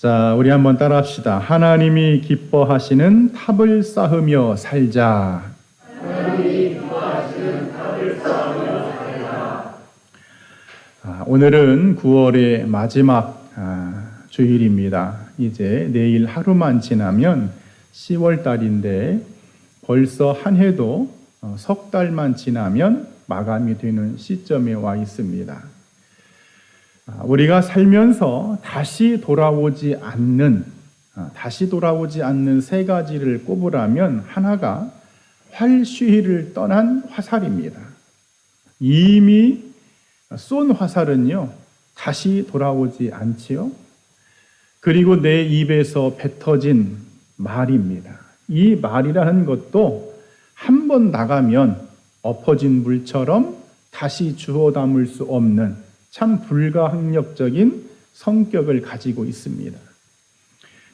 자, 우리 한번 따라합시다. 하나님이 기뻐하시는 탑을 쌓으며 살자. 하나님이 기뻐하시는 탑을 쌓으며 살자. 오늘은 9월의 마지막 주일입니다. 이제 내일 하루만 지나면 10월 달인데 벌써 한 해도 석 달만 지나면 마감이 되는 시점에 와 있습니다. 우리가 살면서 다시 돌아오지 않는 세 가지를 꼽으라면 하나가 활쉬위를 떠난 화살입니다. 이미 쏜 화살은요, 다시 돌아오지 않지요. 그리고 내 입에서 뱉어진 말입니다. 이 말이라는 것도 한 번 나가면 엎어진 물처럼 다시 주워 담을 수 없는 참 불가항력적인 성격을 가지고 있습니다.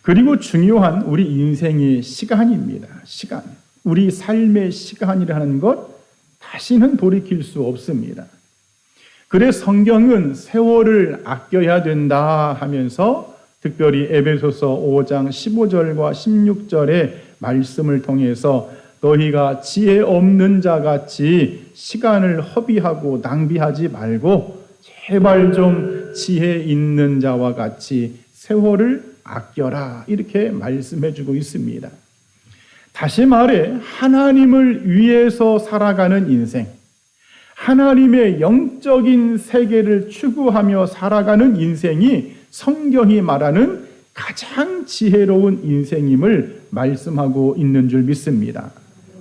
그리고 중요한 우리 인생의 시간입니다. 시간. 우리 삶의 시간이라는 것 다시는 돌이킬 수 없습니다. 그래서 성경은 세월을 아껴야 된다 하면서 특별히 에베소서 5장 15절과 16절의 말씀을 통해서 너희가 지혜 없는 자 같이 시간을 허비하고 낭비하지 말고 제발 좀 지혜 있는 자와 같이 세월을 아껴라, 이렇게 말씀해 주고 있습니다. 다시 말해 하나님을 위해서 살아가는 인생, 하나님의 영적인 세계를 추구하며 살아가는 인생이 성경이 말하는 가장 지혜로운 인생임을 말씀하고 있는 줄 믿습니다.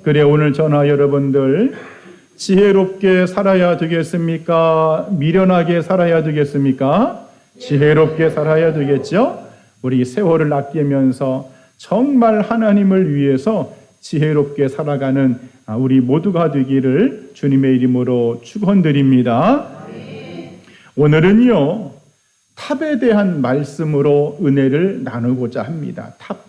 그래, 오늘 저나 여러분들 지혜롭게 살아야 되겠습니까? 미련하게 살아야 되겠습니까? 지혜롭게 살아야 되겠죠? 우리 세월을 아끼면서 정말 하나님을 위해서 지혜롭게 살아가는 우리 모두가 되기를 주님의 이름으로 축원드립니다. 오늘은요, 탑에 대한 말씀으로 은혜를 나누고자 합니다. 탑.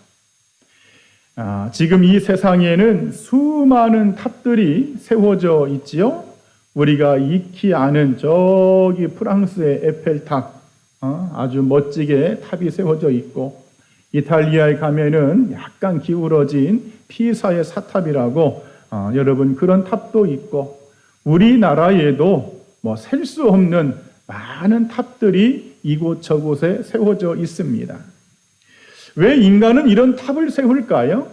지금 이 세상에는 수많은 탑들이 세워져 있지요. 우리가 익히 아는 저기 프랑스의 에펠탑, 아주 멋지게 탑이 세워져 있고, 이탈리아에 가면은 약간 기울어진 피사의 사탑이라고 여러분 그런 탑도 있고, 우리나라에도 셀 수 없는 많은 탑들이 이곳저곳에 세워져 있습니다. 왜 인간은 이런 탑을 세울까요?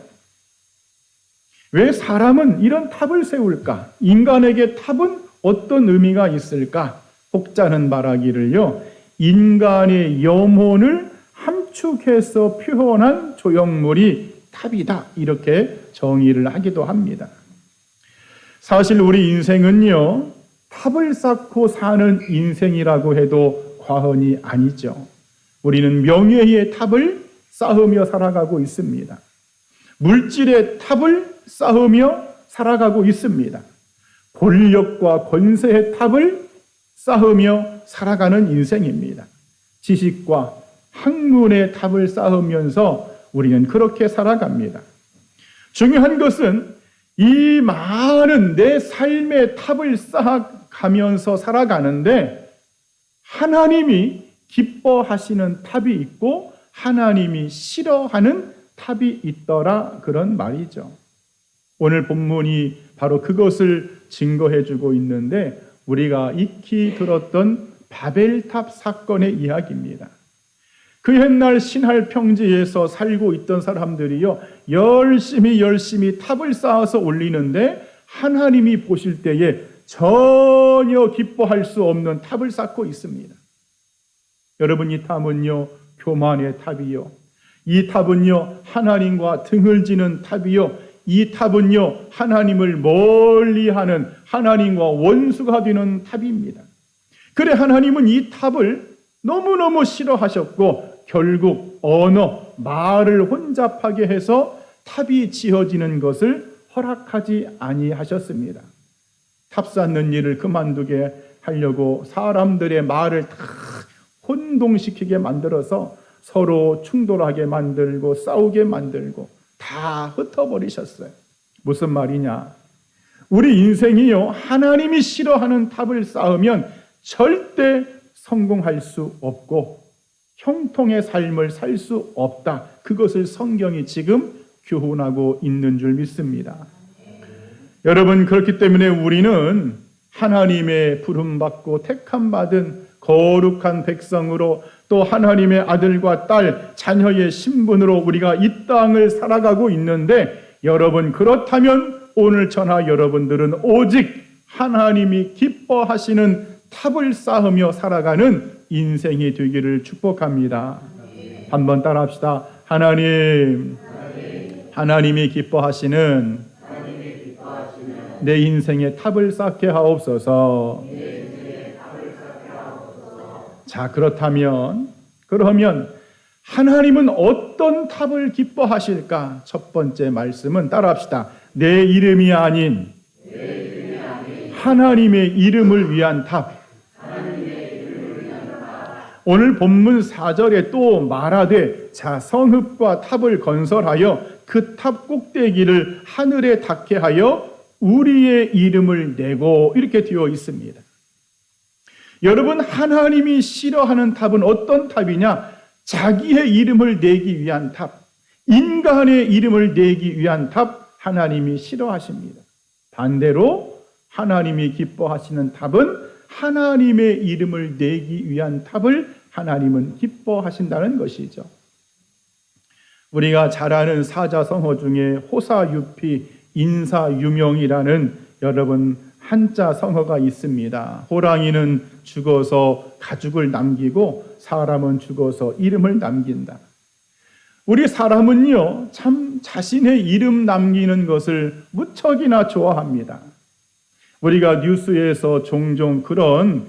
왜 사람은 이런 탑을 세울까? 인간에게 탑은 어떤 의미가 있을까? 혹자는 말하기를요, 인간의 영혼을 함축해서 표현한 조형물이 탑이다, 이렇게 정의를 하기도 합니다. 사실 우리 인생은요, 탑을 쌓고 사는 인생이라고 해도 과언이 아니죠. 우리는 명예의 탑을 쌓으며 살아가고 있습니다. 물질의 탑을 쌓으며 살아가고 있습니다. 권력과 권세의 탑을 쌓으며 살아가는 인생입니다. 지식과 학문의 탑을 쌓으면서 우리는 그렇게 살아갑니다. 중요한 것은 이 많은 내 삶의 탑을 쌓아가면서 살아가는데 하나님이 기뻐하시는 탑이 있고 하나님이 싫어하는 탑이 있더라, 그런 말이죠. 오늘 본문이 바로 그것을 증거해 주고 있는데 우리가 익히 들었던 바벨탑 사건의 이야기입니다. 그 옛날 신할 평지에서 살고 있던 사람들이요, 열심히 탑을 쌓아서 올리는데 하나님이 보실 때에 전혀 기뻐할 수 없는 탑을 쌓고 있습니다. 여러분, 이 탑은요, 교만의 탑이요, 이 탑은요, 하나님과 등을 지는 탑이요, 이 탑은요, 하나님을 멀리하는, 하나님과 원수가 되는 탑입니다. 그래, 하나님은 이 탑을 너무너무 싫어하셨고 결국 언어, 말을 혼잡하게 해서 탑이 지어지는 것을 허락하지 아니하셨습니다. 탑 쌓는 일을 그만두게 하려고 사람들의 말을 다 혼동시키게 만들어서 서로 충돌하게 만들고 싸우게 만들고 다 흩어버리셨어요. 무슨 말이냐? 우리 인생이요, 하나님이 싫어하는 탑을 쌓으면 절대 성공할 수 없고 형통의 삶을 살 수 없다. 그것을 성경이 지금 교훈하고 있는 줄 믿습니다. 여러분, 그렇기 때문에 우리는 하나님의 부름받고 택함받은 거룩한 백성으로 또 하나님의 아들과 딸, 자녀의 신분으로 우리가 이 땅을 살아가고 있는데, 여러분, 그렇다면 오늘 저나 여러분들은 오직 하나님이 기뻐하시는 탑을 쌓으며 살아가는 인생이 되기를 축복합니다. 한번 따라합시다. 하나님이 기뻐하시는 내 인생의 탑을 쌓게 하옵소서. 자, 그러면 하나님은 어떤 탑을 기뻐하실까? 첫 번째 말씀은 따라합시다. 내 이름이 아닌 하나님의 이름을 위한 탑. 오늘 본문 4절에 또 말하되, 자, 성읍과 탑을 건설하여 그 탑 꼭대기를 하늘에 닿게 하여 우리의 이름을 내고, 이렇게 되어 있습니다. 여러분, 하나님이 싫어하는 탑은 어떤 탑이냐? 자기의 이름을 내기 위한 탑, 인간의 이름을 내기 위한 탑, 하나님이 싫어하십니다. 반대로 하나님이 기뻐하시는 탑은 하나님의 이름을 내기 위한 탑을 하나님은 기뻐하신다는 것이죠. 우리가 잘 아는 사자성어 중에 호사유피 인사유명이라는 여러분 한자 성어가 있습니다. 호랑이는 죽어서 가죽을 남기고 사람은 죽어서 이름을 남긴다. 우리 사람은요, 참 자신의 이름 남기는 것을 무척이나 좋아합니다. 우리가 뉴스에서 종종 그런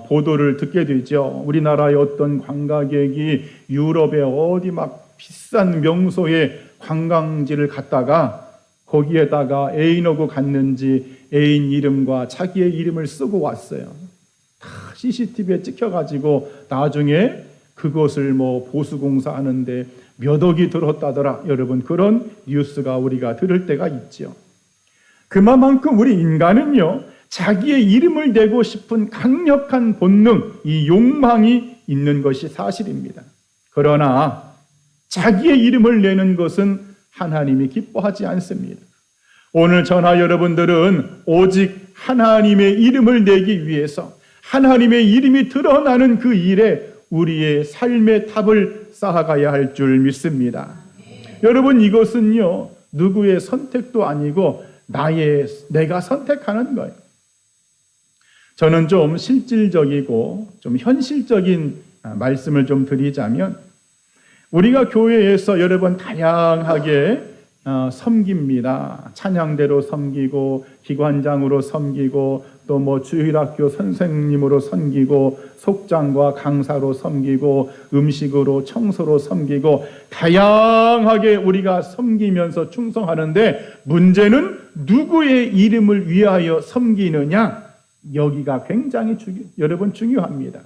보도를 듣게 되죠. 우리나라의 어떤 관광객이 유럽의 어디 막 비싼 명소에 관광지를 갔다가 거기에다가 애인하고 갔는지 애인 이름과 자기의 이름을 쓰고 왔어요. 다 CCTV에 찍혀가지고 나중에 그것을 보수공사하는데 몇 억이 들었다더라. 여러분, 그런 뉴스가 우리가 들을 때가 있죠. 그만큼 우리 인간은요, 자기의 이름을 내고 싶은 강력한 본능, 이 욕망이 있는 것이 사실입니다. 그러나 자기의 이름을 내는 것은 하나님이 기뻐하지 않습니다. 오늘 저나 여러분들은 오직 하나님의 이름을 내기 위해서 하나님의 이름이 드러나는 그 일에 우리의 삶의 탑을 쌓아가야 할 줄 믿습니다. 여러분, 이것은요, 누구의 선택도 아니고 내가 선택하는 거예요. 저는 좀 실질적이고 좀 현실적인 말씀을 좀 드리자면, 우리가 교회에서 여러분 다양하게 섬깁니다. 찬양대로 섬기고 기관장으로 섬기고 또 주일학교 선생님으로 섬기고 속장과 강사로 섬기고 음식으로 청소로 섬기고 다양하게 우리가 섬기면서 충성하는데, 문제는 누구의 이름을 위하여 섬기느냐? 여기가 굉장히 여러분 중요합니다.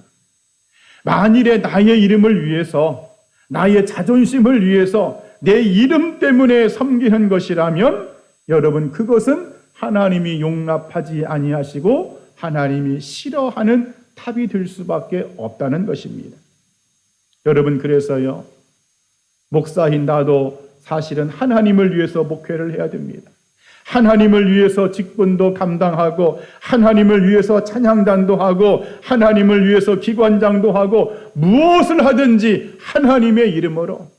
만일에 나의 이름을 위해서, 나의 자존심을 위해서 내 이름 때문에 섬기는 것이라면 여러분, 그것은 하나님이 용납하지 아니하시고 하나님이 싫어하는 탑이 될 수밖에 없다는 것입니다. 여러분, 그래서요, 목사인 나도 사실은 하나님을 위해서 목회를 해야 됩니다. 하나님을 위해서 직분도 감당하고 하나님을 위해서 찬양단도 하고 하나님을 위해서 기관장도 하고 무엇을 하든지 하나님의 이름으로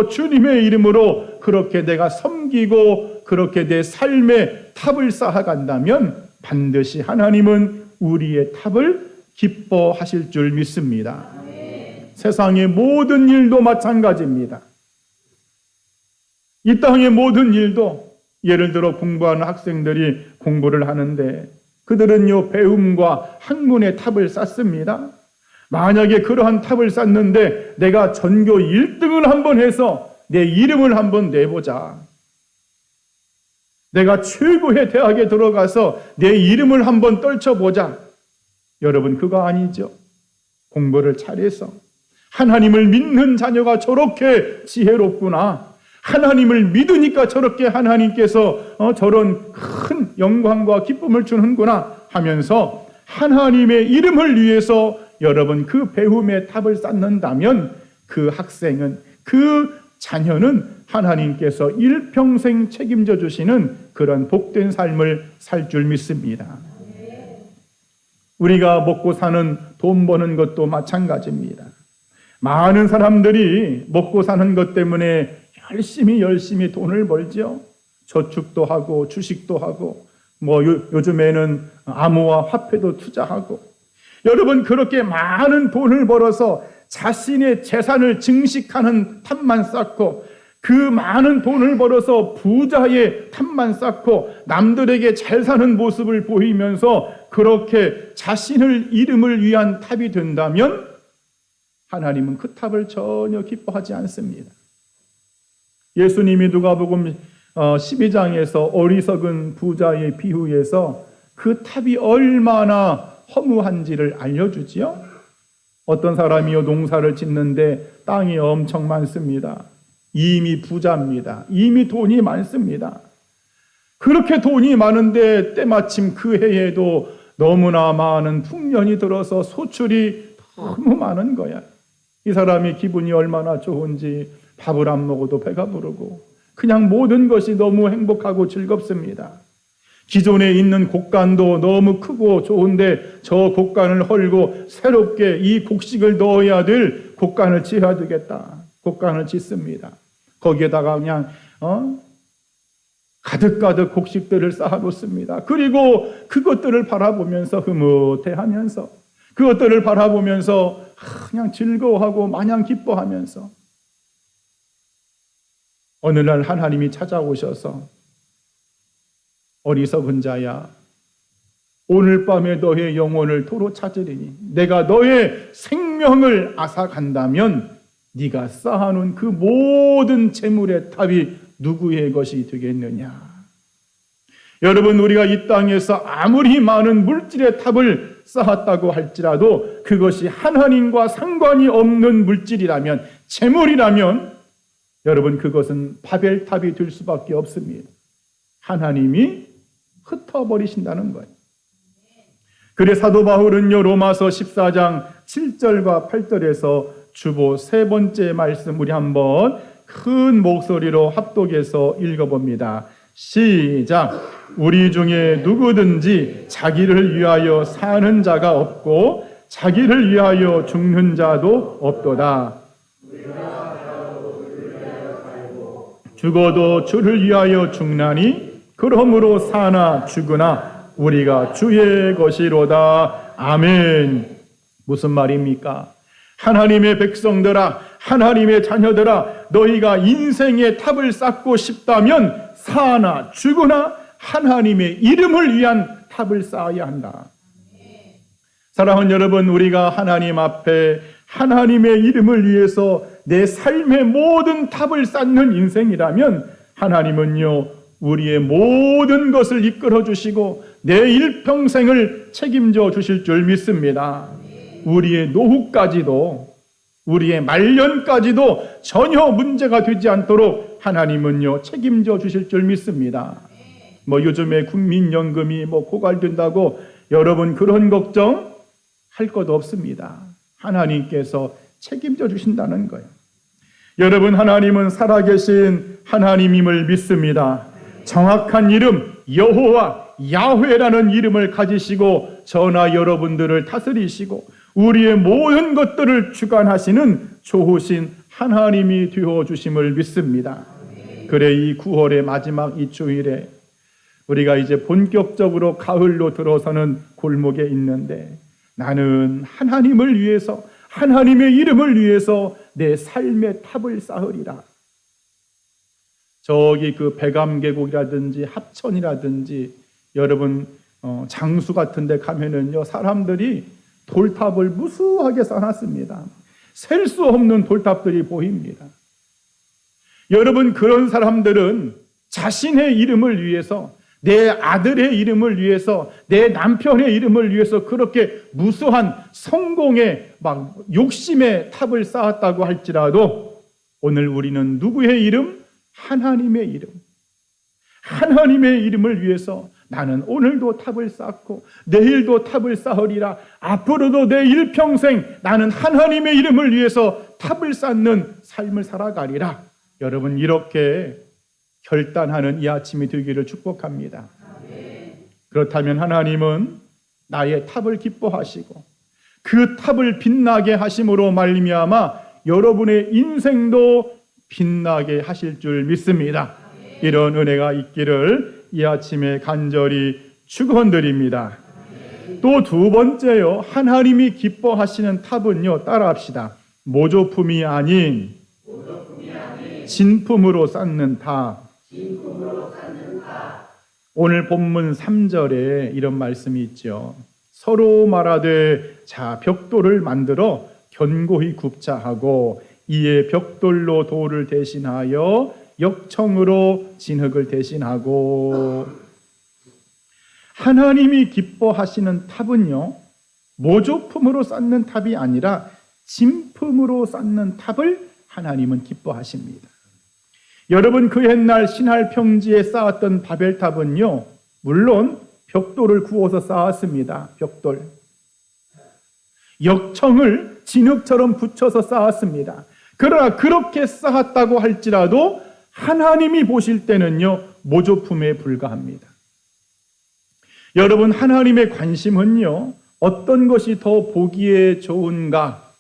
주님의 이름으로 그렇게 내가 섬기고 그렇게 내 삶의 탑을 쌓아간다면 반드시 하나님은 우리의 탑을 기뻐하실 줄 믿습니다. 세상의 모든 일도 마찬가지입니다. 이 땅의 모든 일도, 예를 들어 공부하는 학생들이 공부를 하는데 그들은요, 배움과 학문의 탑을 쌓습니다. 만약에 그러한 탑을 쌓는데 내가 전교 1등을 한번 해서 내 이름을 한번 내보자, 내가 최고의 대학에 들어가서 내 이름을 한번 떨쳐보자. 여러분, 그거 아니죠. 공부를 잘해서 하나님을 믿는 자녀가 저렇게 지혜롭구나, 하나님을 믿으니까 저렇게 하나님께서 저런 큰 영광과 기쁨을 주는구나 하면서 하나님의 이름을 위해서 여러분 그 배움의 탑을 쌓는다면 그 학생은, 그 자녀는 하나님께서 일평생 책임져 주시는 그런 복된 삶을 살 줄 믿습니다. 우리가 먹고 사는, 돈 버는 것도 마찬가지입니다. 많은 사람들이 먹고 사는 것 때문에 열심히 돈을 벌죠. 저축도 하고 주식도 하고 요즘에는 암호화 화폐도 투자하고, 여러분 그렇게 많은 돈을 벌어서 자신의 재산을 증식하는 탑만 쌓고, 그 많은 돈을 벌어서 부자의 탑만 쌓고 남들에게 잘 사는 모습을 보이면서 그렇게 자신의 이름을 위한 탑이 된다면 하나님은 그 탑을 전혀 기뻐하지 않습니다. 예수님이 누가복음 12장에서 어리석은 부자의 비유에서 그 탑이 얼마나 허무한지를 알려주지요. 어떤 사람이요 농사를 짓는데 땅이 엄청 많습니다. 이미 부자입니다. 이미 돈이 많습니다. 그렇게 돈이 많은데 때마침 그 해에도 너무나 많은 풍년이 들어서 소출이 너무 많은 거야. 이 사람이 기분이 얼마나 좋은지 밥을 안 먹어도 배가 부르고 그냥 모든 것이 너무 행복하고 즐겁습니다. 기존에 있는 곡간도 너무 크고 좋은데 저 곡간을 헐고 새롭게 이 곡식을 넣어야 될 곡간을 지어야 되겠다. 곡간을 짓습니다. 거기에다가 그냥 가득가득 곡식들을 쌓아놓습니다. 그리고 그것들을 바라보면서 흐뭇해하면서, 그것들을 바라보면서 그냥 즐거워하고 마냥 기뻐하면서, 어느 날 하나님이 찾아오셔서 어리석은 자야, 오늘 밤에 너의 영혼을 도로 찾으리니 내가 너의 생명을 앗아간다면 네가 쌓아놓은 그 모든 재물의 탑이 누구의 것이 되겠느냐. 여러분, 우리가 이 땅에서 아무리 많은 물질의 탑을 쌓았다고 할지라도 그것이 하나님과 상관이 없는 물질이라면, 재물이라면 여러분 그것은 바벨탑이 될 수밖에 없습니다. 하나님이 흩어버리신다는 거예요. 그래 사도 바울은요 로마서 14장 7절과 8절에서 주보 세 번째 말씀 우리 한번 큰 목소리로 합독해서 읽어봅니다. 시작. 우리 중에 누구든지 자기를 위하여 사는 자가 없고 자기를 위하여 죽는 자도 없도다. 죽어도 주를 위하여 죽나니 그러므로 사나 죽으나 우리가 주의 것이로다. 아멘. 무슨 말입니까? 하나님의 백성들아, 하나님의 자녀들아, 너희가 인생의 탑을 쌓고 싶다면 사나 죽으나 하나님의 이름을 위한 탑을 쌓아야 한다. 사랑하는 여러분, 우리가 하나님 앞에 하나님의 이름을 위해서 내 삶의 모든 탑을 쌓는 인생이라면 하나님은요 우리의 모든 것을 이끌어 주시고 내 일평생을 책임져 주실 줄 믿습니다. 우리의 노후까지도, 우리의 말년까지도 전혀 문제가 되지 않도록 하나님은요 책임져 주실 줄 믿습니다. 요즘에 국민연금이 고갈된다고 여러분 그런 걱정 할 것도 없습니다. 하나님께서 책임져 주신다는 거예요. 여러분, 하나님은 살아계신 하나님임을 믿습니다. 정확한 이름 여호와, 야훼라는 이름을 가지시고 저나 여러분들을 다스리시고 우리의 모든 것들을 주관하시는 좋으신 하나님이 되어 주심을 믿습니다. 그래 이 9월의 마지막 이 주일에 우리가 이제 본격적으로 가을로 들어서는 골목에 있는데 나는 하나님을 위해서, 하나님의 이름을 위해서 내 삶의 탑을 쌓으리라. 저기 그 백암계곡이라든지 합천이라든지 여러분 장수 같은 데 가면은요 사람들이 돌탑을 무수하게 쌓았습니다. 셀 수 없는 돌탑들이 보입니다. 여러분, 그런 사람들은 자신의 이름을 위해서, 내 아들의 이름을 위해서, 내 남편의 이름을 위해서 그렇게 무수한 성공의 욕심의 탑을 쌓았다고 할지라도 오늘 우리는 누구의 이름? 하나님의 이름. 하나님의 이름을 위해서 나는 오늘도 탑을 쌓고 내일도 탑을 쌓으리라. 앞으로도 내 일평생 나는 하나님의 이름을 위해서 탑을 쌓는 삶을 살아가리라. 여러분, 이렇게 결단하는 이 아침이 되기를 축복합니다. 그렇다면 하나님은 나의 탑을 기뻐하시고 그 탑을 빛나게 하심으로 말미암아 여러분의 인생도 빛나게 하실 줄 믿습니다. 이런 은혜가 있기를 이 아침에 간절히 축원드립니다. 또 두 번째요, 하나님이 기뻐하시는 탑은요, 따라합시다. 모조품이 아닌 진품으로 쌓는 탑. 오늘 본문 3절에 이런 말씀이 있죠. 서로 말하되 자 벽돌을 만들어 견고히 굽자 하고 이에 벽돌로 돌을 대신하여 역청으로 진흙을 대신하고. 하나님이 기뻐하시는 탑은요, 모조품으로 쌓는 탑이 아니라 진품으로 쌓는 탑을 하나님은 기뻐하십니다. 여러분, 그 옛날 신할 평지에 쌓았던 바벨탑은요, 물론 벽돌을 구워서 쌓았습니다. 벽돌. 역청을 진흙처럼 붙여서 쌓았습니다. 그러나 그렇게 쌓았다고 할지라도 하나님이 보실 때는요, 모조품에 불과합니다. 여러분, 하나님의 관심은요, 어떤 것이 더 보기에 좋은가,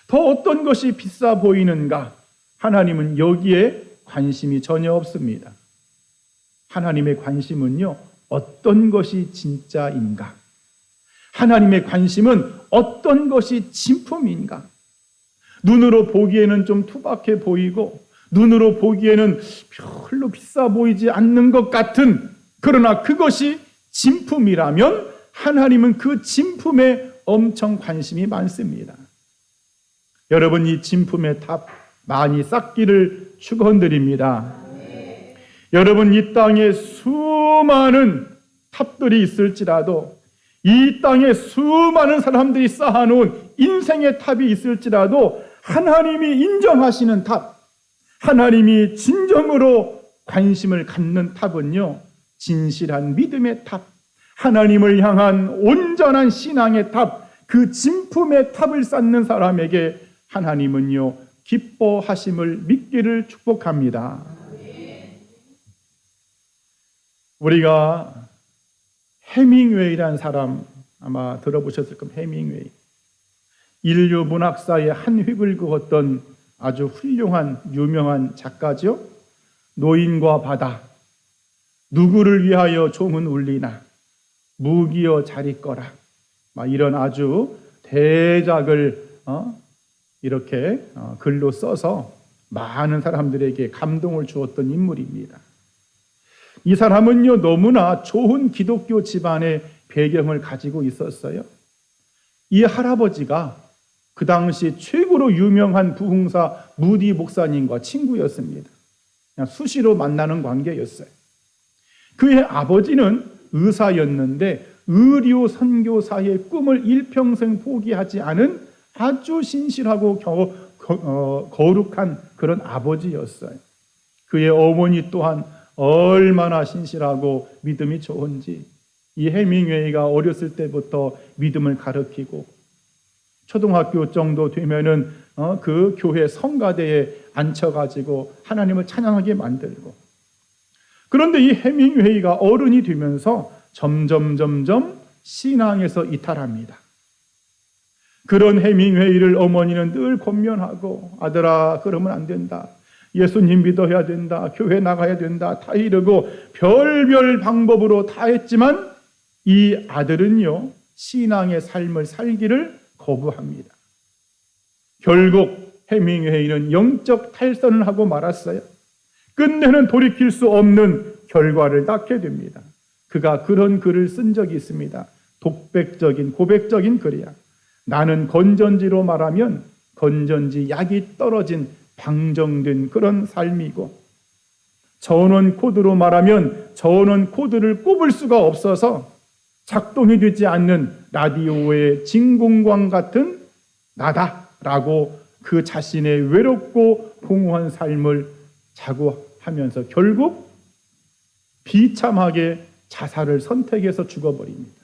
더 어떤 것이 비싸 보이는가, 하나님은 여기에 관심이 전혀 없습니다. 하나님의 관심은요, 어떤 것이 진짜인가, 하나님의 관심은 어떤 것이 진품인가. 눈으로 보기에는 좀 투박해 보이고 눈으로 보기에는 별로 비싸 보이지 않는 것 같은, 그러나 그것이 진품이라면 하나님은 그 진품에 엄청 관심이 많습니다. 여러분, 이 진품의 탑 많이 쌓기를 축원드립니다. 여러분, 이 땅에 수많은 탑들이 있을지라도, 이 땅에 수많은 사람들이 쌓아놓은 인생의 탑이 있을지라도 하나님이 인정하시는 탑, 하나님이 진정으로 관심을 갖는 탑은요, 진실한 믿음의 탑, 하나님을 향한 온전한 신앙의 탑, 그 진품의 탑을 쌓는 사람에게 하나님은요, 기뻐하심을 믿기를 축복합니다. 우리가 해밍웨이라는 사람 아마 들어보셨을 겁니다. 해밍웨이. 인류 문학사의 한 획을 그었던 아주 훌륭한 유명한 작가죠. 노인과 바다, 누구를 위하여 종은 울리나, 무기여 잘 있거라, 이런 아주 대작을 이렇게 글로 써서 많은 사람들에게 감동을 주었던 인물입니다. 이 사람은요, 너무나 좋은 기독교 집안의 배경을 가지고 있었어요. 이 할아버지가 그 당시 최고로 유명한 부흥사 무디 목사님과 친구였습니다. 그냥 수시로 만나는 관계였어요. 그의 아버지는 의사였는데 의료 선교사의 꿈을 일평생 포기하지 않은 아주 신실하고 거룩한 그런 아버지였어요. 그의 어머니 또한 얼마나 신실하고 믿음이 좋은지, 이 해밍웨이가 어렸을 때부터 믿음을 가르치고 초등학교 정도 되면은 그 교회 성가대에 앉혀가지고 하나님을 찬양하게 만들고. 그런데 이 해밍웨이가 어른이 되면서 점점 신앙에서 이탈합니다. 그런 해밍웨이를 어머니는 늘 권면하고, 아들아, 그러면 안 된다, 예수님 믿어야 된다, 교회 나가야 된다, 다 이러고 별별 방법으로 다 했지만 이 아들은요, 신앙의 삶을 살기를 거부합니다. 결국 해밍웨이는 영적 탈선을 하고 말았어요. 끝내는 돌이킬 수 없는 결과를 낳게 됩니다. 그가 그런 글을 쓴 적이 있습니다. 독백적인 고백적인 글이야. 나는 건전지로 말하면 건전지 약이 떨어진 방정된 그런 삶이고, 전원 코드로 말하면 전원 코드를 꼽을 수가 없어서 작동이 되지 않는 라디오의 진공광 같은 나다라고 그 자신의 외롭고 공허한 삶을 자고하면서 결국 비참하게 자살을 선택해서 죽어버립니다.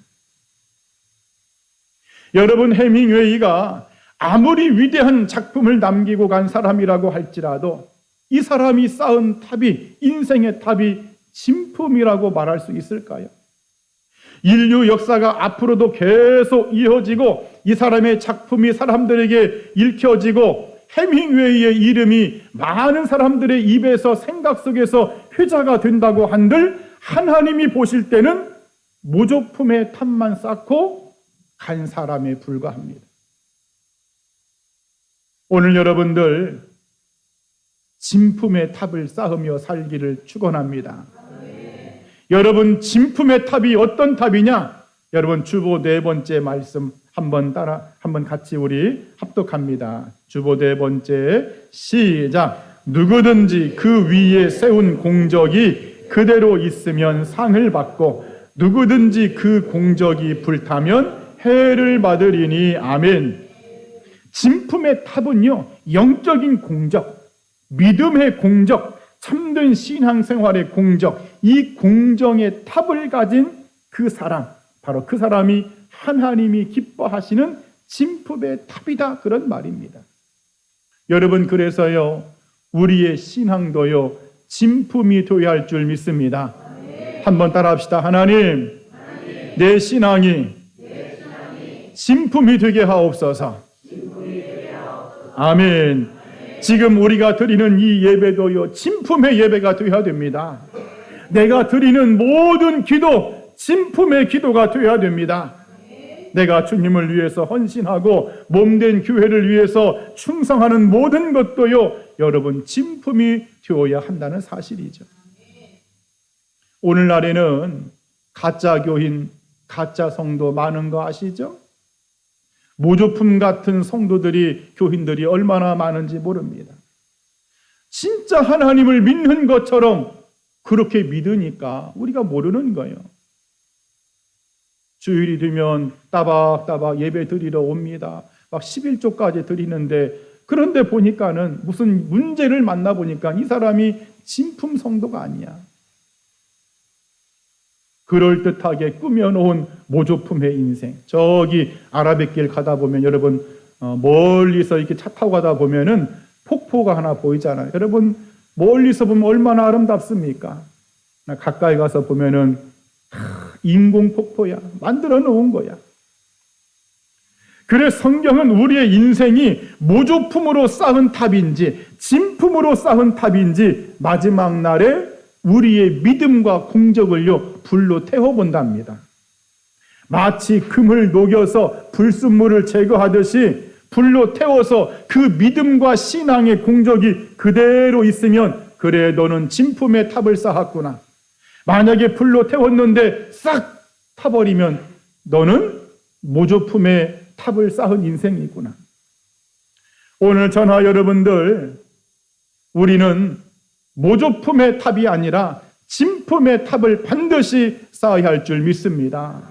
여러분, 해밍웨이가 아무리 위대한 작품을 남기고 간 사람이라고 할지라도 이 사람이 쌓은 탑이, 인생의 탑이 진품이라고 말할 수 있을까요? 인류 역사가 앞으로도 계속 이어지고 이 사람의 작품이 사람들에게 읽혀지고 해밍웨이의 이름이 많은 사람들의 입에서, 생각 속에서 회자가 된다고 한들 하나님이 보실 때는 모조품의 탑만 쌓고 간 사람에 불과합니다. 오늘 여러분들 진품의 탑을 쌓으며 살기를 축원합니다. 여러분, 진품의 탑이 어떤 탑이냐? 여러분, 주보 4번째 말씀 한번 같이 우리 합독합니다. 주보 4번째 시작. 누구든지 그 위에 세운 공적이 그대로 있으면 상을 받고 누구든지 그 공적이 불타면 해를 받으리니. 아멘. 진품의 탑은요, 영적인 공적, 믿음의 공적, 참된 신앙생활의 공적, 이 공정의 탑을 가진 그 사람, 바로 그 사람이 하나님이 기뻐하시는 진품의 탑이다, 그런 말입니다. 여러분, 그래서요, 우리의 신앙도요 진품이 되어야 할 줄 믿습니다. 한번 따라합시다. 하나님, 내 신앙이 진품이 되게 하옵소서. 아멘. 지금 우리가 드리는 이 예배도요 진품의 예배가 되어야 됩니다. 내가 드리는 모든 기도 진품의 기도가 되어야 됩니다. 내가 주님을 위해서 헌신하고 몸된 교회를 위해서 충성하는 모든 것도요 여러분 진품이 되어야 한다는 사실이죠. 오늘날에는 가짜 교인, 가짜 성도 많은 거 아시죠? 모조품 같은 성도들이, 교인들이 얼마나 많은지 모릅니다. 진짜 하나님을 믿는 것처럼 그렇게 믿으니까 우리가 모르는 거예요. 주일이 되면 따박따박 예배 드리러 옵니다. 막 11조까지 드리는데, 그런데 보니까는 무슨 문제를 만나보니까 이 사람이 진품 성도가 아니야. 그럴듯하게 꾸며놓은 모조품의 인생. 저기 아라뱃길 가다 보면 여러분 멀리서 이렇게 차 타고 가다 보면은 폭포가 하나 보이잖아요. 여러분 멀리서 보면 얼마나 아름답습니까? 가까이 가서 보면은 인공 폭포야. 만들어 놓은 거야. 그래 성경은 우리의 인생이 모조품으로 쌓은 탑인지 진품으로 쌓은 탑인지 마지막 날에 우리의 믿음과 공적을요 불로 태워본답니다. 마치 금을 녹여서 불순물을 제거하듯이 불로 태워서 그 믿음과 신앙의 공적이 그대로 있으면, 그래 너는 진품의 탑을 쌓았구나. 만약에 불로 태웠는데 싹 타버리면 너는 모조품의 탑을 쌓은 인생이구나. 오늘 저나 여러분들, 우리는 모조품의 탑이 아니라 진품의 탑을 반드시 쌓아야 할 줄 믿습니다.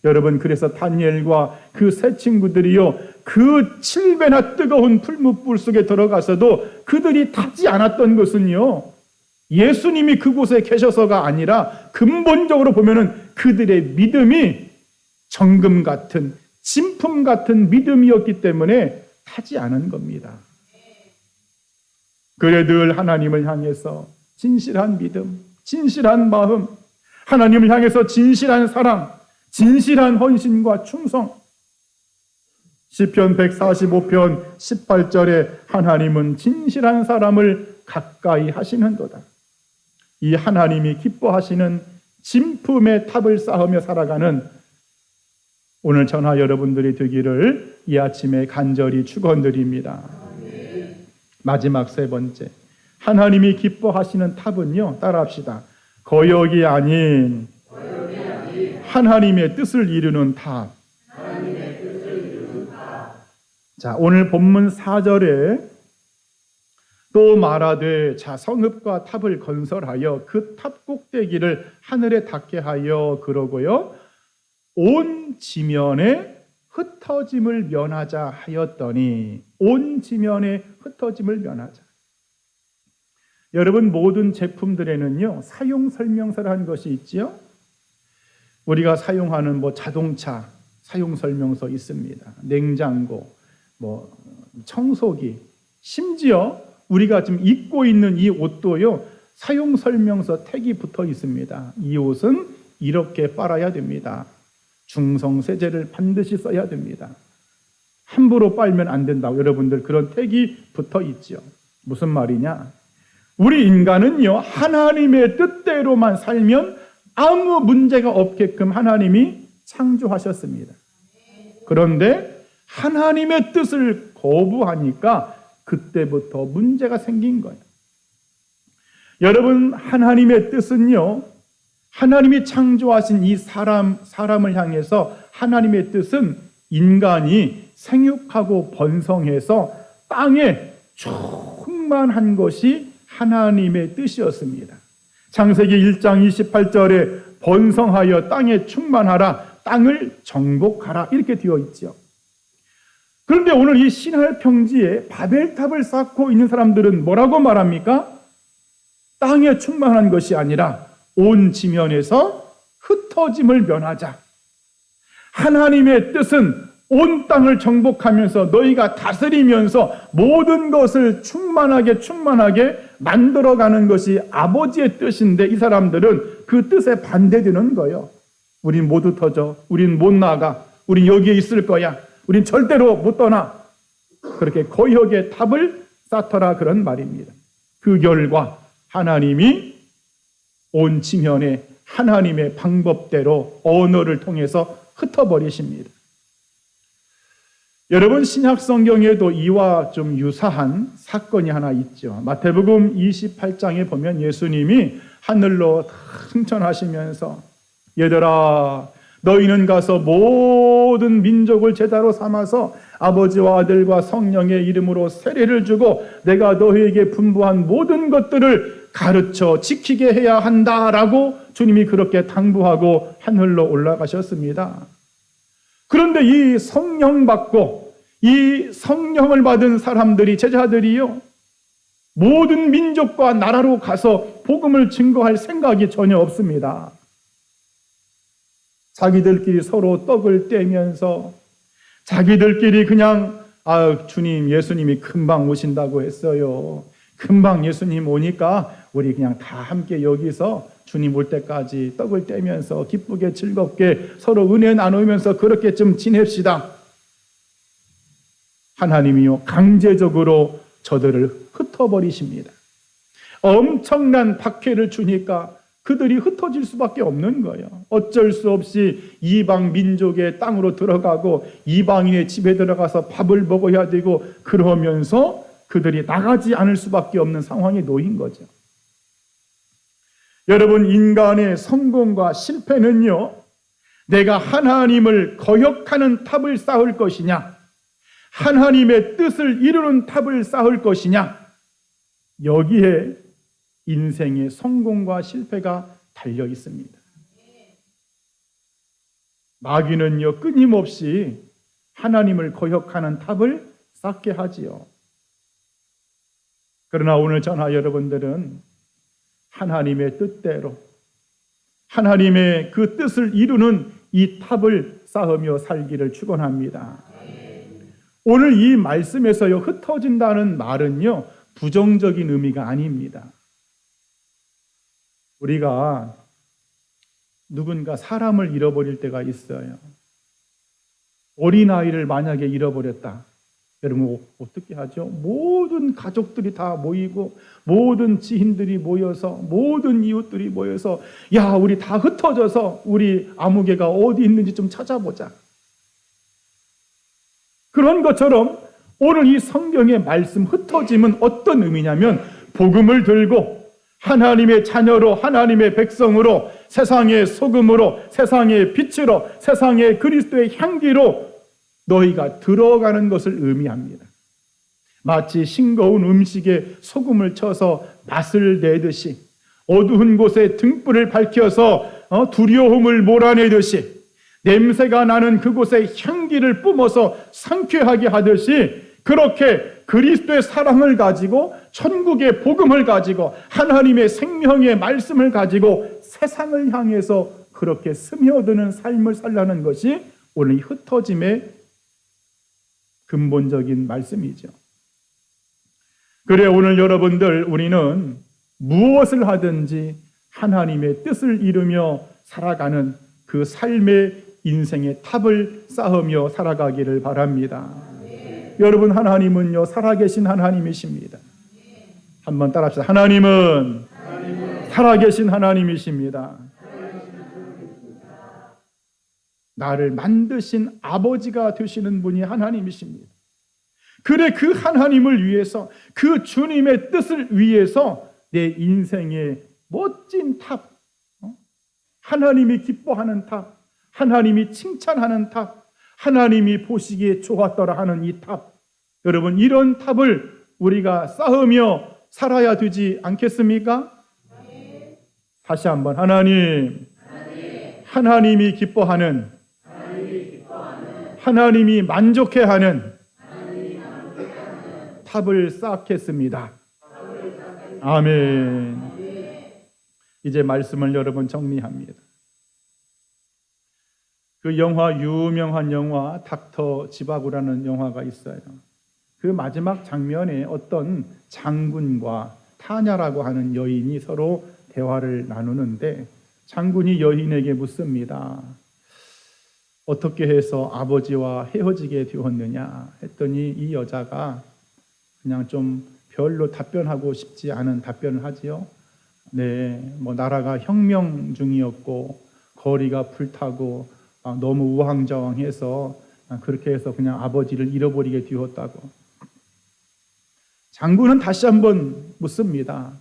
여러분, 그래서 다니엘과 그 세 친구들이요 그 7배나 뜨거운 풀무불 속에 들어가서도 그들이 타지 않았던 것은요 예수님이 그곳에 계셔서가 아니라 근본적으로 보면은 그들의 믿음이 정금 같은, 진품 같은 믿음이었기 때문에 타지 않은 겁니다. 그래 늘 하나님을 향해서 진실한 믿음, 진실한 마음, 하나님을 향해서 진실한 사랑, 진실한 헌신과 충성. 시편 145편 18절에 하나님은 진실한 사람을 가까이 하시는도다. 이 하나님이 기뻐하시는 진품의 탑을 쌓으며 살아가는 오늘 저나 여러분들이 되기를 이 아침에 간절히 축원드립니다. 마지막 세 번째, 하나님이 기뻐하시는 탑은요, 따라합시다. 거역이 아닌 하나님의 뜻을 이루는 탑. 자, 오늘 본문 4절에 또 말하되 자 성읍과 탑을 건설하여 그 탑 꼭대기를 하늘에 닿게 하여, 그러고요 온 지면에 흩어짐을 면하자 하였더니, 온 지면에 흩어짐을 면하자. 여러분 모든 제품들에는요 사용 설명서라는 것이 있지요. 우리가 사용하는 자동차 사용 설명서 있습니다. 냉장고, 청소기, 심지어 우리가 지금 입고 있는 이 옷도요, 사용 설명서 택이 붙어 있습니다. 이 옷은 이렇게 빨아야 됩니다. 중성세제를 반드시 써야 됩니다. 함부로 빨면 안 된다고 여러분들 그런 택이 붙어 있죠. 무슨 말이냐? 우리 인간은요, 하나님의 뜻대로만 살면 아무 문제가 없게끔 하나님이 창조하셨습니다. 그런데 하나님의 뜻을 거부하니까 그때부터 문제가 생긴 거예요. 여러분, 하나님의 뜻은요, 하나님이 창조하신 이 사람을 향해서 하나님의 뜻은 인간이 생육하고 번성해서 땅에 충만한 것이 하나님의 뜻이었습니다. 창세기 1장 28절에 번성하여 땅에 충만하라, 땅을 정복하라 이렇게 되어 있죠. 그런데 오늘 이 신할 평지에 바벨탑을 쌓고 있는 사람들은 뭐라고 말합니까? 땅에 충만한 것이 아니라 온 지면에서 흩어짐을 면하자. 하나님의 뜻은 온 땅을 정복하면서 너희가 다스리면서 모든 것을 충만하게 만들어가는 것이 아버지의 뜻인데 이 사람들은 그 뜻에 반대되는 거예요. 우린 못 흩어져. 우린 못 나가. 우린 여기에 있을 거야. 우린 절대로 못 떠나. 그렇게 거역의 탑을 쌓더라 그런 말입니다. 그 결과 하나님이 온 지면에 하나님의 방법대로 언어를 통해서 흩어버리십니다. 여러분, 신약 성경에도 이와 좀 유사한 사건이 하나 있죠. 마태복음 28장에 보면 예수님이 하늘로 승천하시면서 얘들아, 너희는 가서 모든 민족을 제자로 삼아서 아버지와 아들과 성령의 이름으로 세례를 주고 내가 너희에게 분부한 모든 것들을 가르쳐 지키게 해야 한다라고 주님이 그렇게 당부하고 하늘로 올라가셨습니다. 그런데 이 성령 받고 이 성령을 받은 사람들이, 제자들이요, 모든 민족과 나라로 가서 복음을 증거할 생각이 전혀 없습니다. 자기들끼리 서로 떡을 떼면서 자기들끼리 그냥 주님, 예수님이 금방 오신다고 했어요. 금방 예수님 오니까 우리 그냥 다 함께 여기서 주님 올 때까지 떡을 떼면서 기쁘게 즐겁게 서로 은혜 나누면서 그렇게 좀 지냅시다. 하나님이요, 강제적으로 저들을 흩어버리십니다. 엄청난 박해를 주니까 그들이 흩어질 수밖에 없는 거예요. 어쩔 수 없이 이방 민족의 땅으로 들어가고 이방인의 집에 들어가서 밥을 먹어야 되고 그러면서 그들이 나가지 않을 수밖에 없는 상황에 놓인 거죠. 여러분, 인간의 성공과 실패는요, 내가 하나님을 거역하는 탑을 쌓을 것이냐, 하나님의 뜻을 이루는 탑을 쌓을 것이냐, 여기에 인생의 성공과 실패가 달려 있습니다. 마귀는요, 끊임없이 하나님을 거역하는 탑을 쌓게 하지요. 그러나 오늘 저나 여러분들은 하나님의 뜻대로 하나님의 그 뜻을 이루는 이 탑을 쌓으며 살기를 축원합니다. 오늘 이 말씀에서요, 흩어진다는 말은요, 부정적인 의미가 아닙니다. 우리가 누군가 사람을 잃어버릴 때가 있어요. 어린아이를 만약에 잃어버렸다. 여러분 어떻게 하죠? 모든 가족들이 다 모이고 모든 지인들이 모여서 모든 이웃들이 모여서 야, 우리 다 흩어져서 우리 아무개가 어디 있는지 좀 찾아보자. 그런 것처럼 오늘 이 성경의 말씀 흩어짐은 어떤 의미냐면 복음을 들고 하나님의 자녀로 하나님의 백성으로 세상의 소금으로 세상의 빛으로 세상의 그리스도의 향기로 너희가 들어가는 것을 의미합니다. 마치 싱거운 음식에 소금을 쳐서 맛을 내듯이 어두운 곳에 등불을 밝혀서 두려움을 몰아내듯이 냄새가 나는 그곳에 향기를 뿜어서 상쾌하게 하듯이 그렇게 그리스도의 사랑을 가지고 천국의 복음을 가지고 하나님의 생명의 말씀을 가지고 세상을 향해서 그렇게 스며드는 삶을 살라는 것이 오늘 이 흩어짐의 근본적인 말씀이죠. 그래 오늘 여러분들 우리는 무엇을 하든지 하나님의 뜻을 이루며 살아가는 그 삶의 인생의 탑을 쌓으며 살아가기를 바랍니다. 여러분 하나님은요 살아계신 하나님이십니다. 한번 따라합시다. 하나님은 살아계신 하나님이십니다. 나를 만드신 아버지가 되시는 분이 하나님이십니다. 그래 그 하나님을 위해서 그 주님의 뜻을 위해서 내 인생의 멋진 탑, 하나님이 기뻐하는 탑, 하나님이 칭찬하는 탑, 하나님이 보시기에 좋았더라 하는 이 탑, 여러분 이런 탑을 우리가 쌓으며 살아야 되지 않겠습니까? 다시 한번 하나님이 기뻐하는, 하나님이 만족해하는 탑을 쌓겠습니다. 아멘. 이제 말씀을 여러분 정리합니다. 그 유명한 영화 닥터 지바고라는 영화가 있어요. 그 마지막 장면에 어떤 장군과 타냐라고 하는 여인이 서로 대화를 나누는데 장군이 여인에게 묻습니다. 어떻게 해서 아버지와 헤어지게 되었느냐 했더니 이 여자가 그냥 좀 별로 답변하고 싶지 않은 답변을 하지요. 네, 나라가 혁명 중이었고 거리가 불타고 너무 우왕좌왕해서 그렇게 해서 그냥 아버지를 잃어버리게 되었다고. 장군은 다시 한번 묻습니다.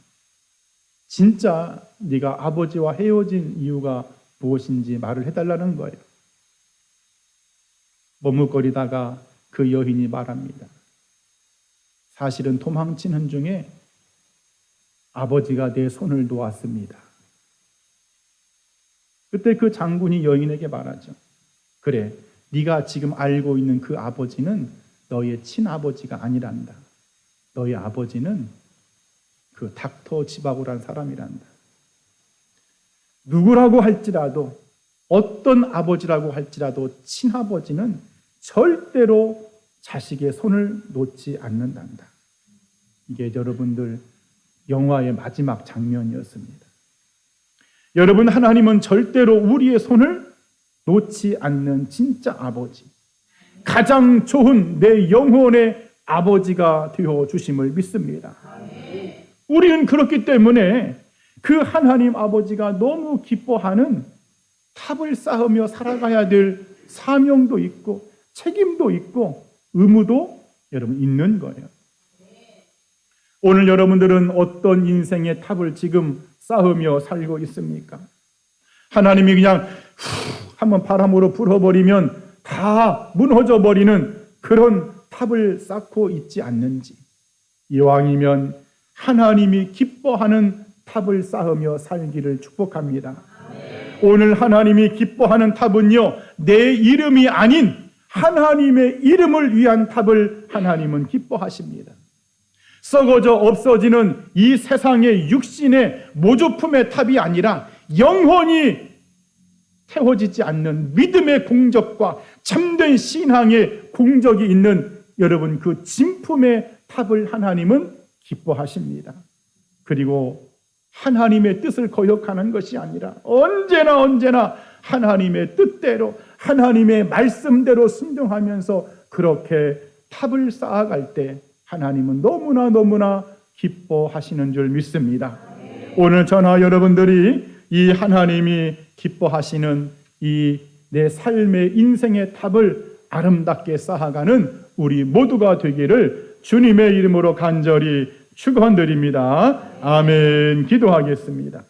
진짜 네가 아버지와 헤어진 이유가 무엇인지 말을 해달라는 거예요. 머뭇거리다가 그 여인이 말합니다. 사실은 도망치는 중에 아버지가 내 손을 놓았습니다. 그때 그 장군이 여인에게 말하죠. 그래, 네가 지금 알고 있는 그 아버지는 너의 친아버지가 아니란다. 너의 아버지는 그 닥터 지바고라는 사람이란다. 누구라고 할지라도 어떤 아버지라고 할지라도 친아버지는 절대로 자식의 손을 놓지 않는단다. 이게 여러분들 영화의 마지막 장면이었습니다. 여러분 하나님은 절대로 우리의 손을 놓지 않는 진짜 아버지, 가장 좋은 내 영혼의 아버지가 되어 주심을 믿습니다. 우리는 그렇기 때문에 그 하나님 아버지가 너무 기뻐하는 탑을 쌓으며 살아가야 될 사명도 있고 책임도 있고 의무도 여러분 있는 거예요. 오늘 여러분들은 어떤 인생의 탑을 지금 쌓으며 살고 있습니까? 하나님이 그냥 한번 바람으로 불어버리면 다 무너져 버리는 그런 탑을 쌓고 있지 않는지, 이왕이면 하나님이 기뻐하는 탑을 쌓으며 살기를 축복합니다. 오늘 하나님이 기뻐하는 탑은요, 내 이름이 아닌 하나님의 이름을 위한 탑을 하나님은 기뻐하십니다. 썩어져 없어지는 이 세상의 육신의 모조품의 탑이 아니라 영원히 태워지지 않는 믿음의 공적과 참된 신앙의 공적이 있는 여러분 그 진품의 탑을 하나님은 기뻐하십니다. 그리고 하나님의 뜻을 거역하는 것이 아니라 언제나 하나님의 뜻대로 하나님의 말씀대로 순종하면서 그렇게 탑을 쌓아갈 때 하나님은 너무나 기뻐하시는 줄 믿습니다. 오늘 저나 여러분들이 이 하나님이 기뻐하시는 이 내 삶의 인생의 탑을 아름답게 쌓아가는 우리 모두가 되기를 주님의 이름으로 간절히 축원드립니다. 아멘. 기도하겠습니다.